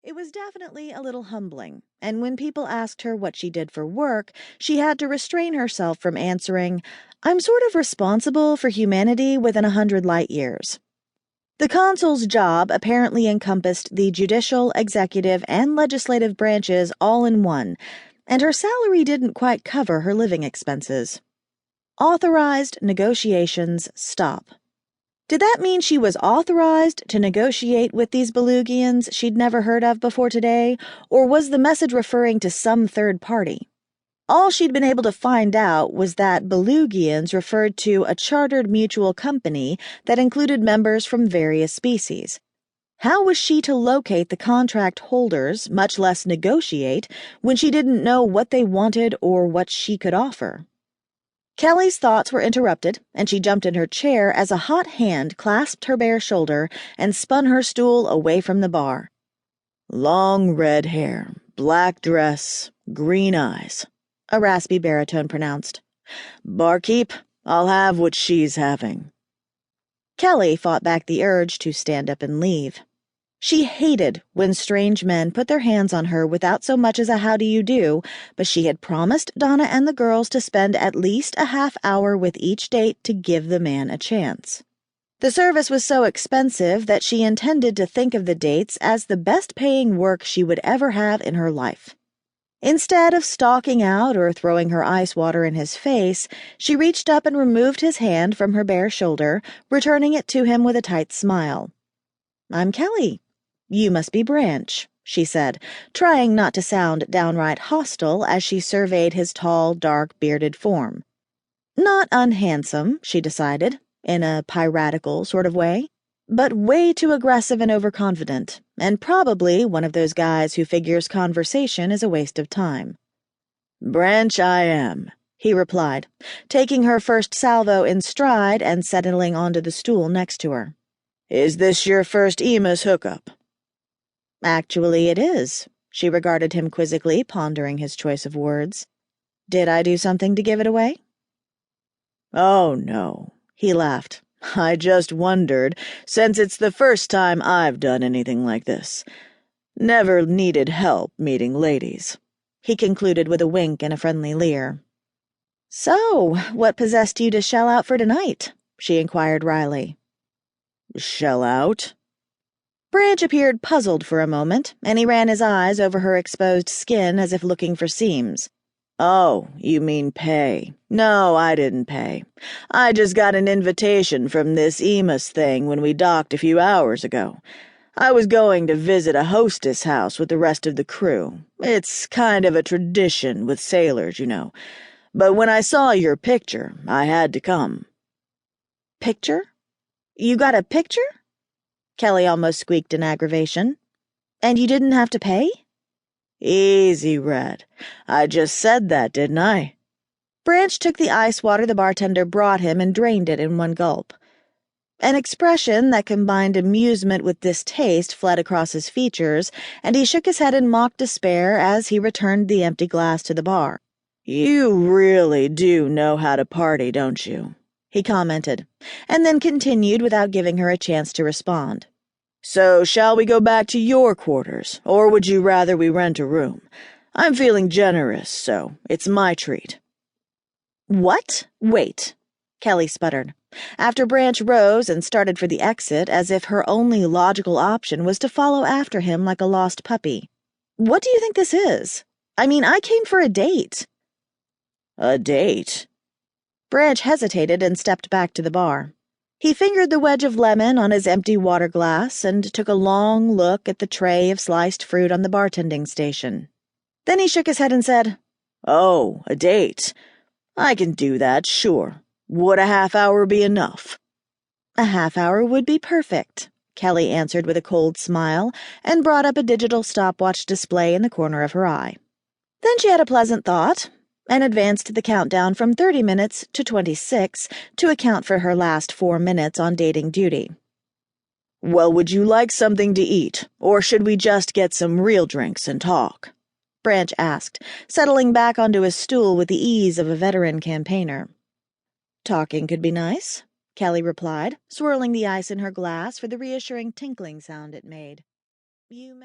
It was definitely a little humbling, and when people asked her what she did for work, she had to restrain herself from answering, "I'm sort of responsible for humanity within 100 light years." The consul's job apparently encompassed the judicial, executive, and legislative branches all in one, and her salary didn't quite cover her living expenses. Authorized negotiations stop. Did that mean she was authorized to negotiate with these Belugians she'd never heard of before today, or was the message referring to some third party? All she'd been able to find out was that Belugians referred to a chartered mutual company that included members from various species. How was she to locate the contract holders, much less negotiate, when she didn't know what they wanted or what she could offer? Kelly's thoughts were interrupted, and she jumped in her chair as a hot hand clasped her bare shoulder and spun her stool away from the bar. "Long red hair, black dress, green eyes," a raspy baritone pronounced. "Barkeep, I'll have what she's having." Kelly fought back the urge to stand up and leave. She hated when strange men put their hands on her without so much as a "how do you do," but she had promised Donna and the girls to spend at least a half hour with each date to give the man a chance. The service was so expensive that she intended to think of the dates as the best-paying work she would ever have in her life. Instead of stalking out or throwing her ice water in his face, she reached up and removed his hand from her bare shoulder, returning it to him with a tight smile. "I'm Kelly. You must be Branch," she said, trying not to sound downright hostile as she surveyed his tall, dark-bearded form. Not unhandsome, she decided, in a piratical sort of way, but way too aggressive and overconfident, and probably one of those guys who figures conversation is a waste of time. "Branch I am," he replied, taking her first salvo in stride and settling onto the stool next to her. "Is this your first Emus hookup?" "Actually, it is." She regarded him quizzically, pondering his choice of words. "Did I do something to give it away?" "Oh, no," he laughed. "I just wondered, since it's the first time I've done anything like this. Never needed help meeting ladies," he concluded with a wink and a friendly leer. "So, what possessed you to shell out for tonight?" she inquired wryly. "Shell out?" Branch appeared puzzled for a moment, and he ran his eyes over her exposed skin as if looking for seams. "Oh, you mean pay. No, I didn't pay. I just got an invitation from this Emus thing when we docked a few hours ago. I was going to visit a hostess house with the rest of the crew. It's kind of a tradition with sailors, you know. But when I saw your picture, I had to come." "Picture? You got a picture?" Kelly almost squeaked in aggravation. "And you didn't have to pay?" "Easy, Red. I just said that, didn't I?" Branch took the ice water the bartender brought him and drained it in one gulp. An expression that combined amusement with distaste fled across his features, and he shook his head in mock despair as he returned the empty glass to the bar. "You really do know how to party, don't you?" he commented, and then continued without giving her a chance to respond. "So shall we go back to your quarters, or would you rather we rent a room? I'm feeling generous, so it's my treat." "What? Wait," Kelly sputtered, after Branch rose and started for the exit as if her only logical option was to follow after him like a lost puppy. "What do you think this is? I mean, I came for a date." "A date?" Branch hesitated and stepped back to the bar. He fingered the wedge of lemon on his empty water glass and took a long look at the tray of sliced fruit on the bartending station. Then he shook his head and said, "Oh, a date. I can do that, sure. Would a half hour be enough?" "A half hour would be perfect," Kelly answered with a cold smile and brought up a digital stopwatch display in the corner of her eye. Then she had a pleasant thought and advanced the countdown from 30 minutes to 26 to account for her last 4 minutes on dating duty. "Well, would you like something to eat, or should we just get some real drinks and talk?" Branch asked, settling back onto his stool with the ease of a veteran campaigner. "Talking could be nice," Kelly replied, swirling the ice in her glass for the reassuring tinkling sound it made. "You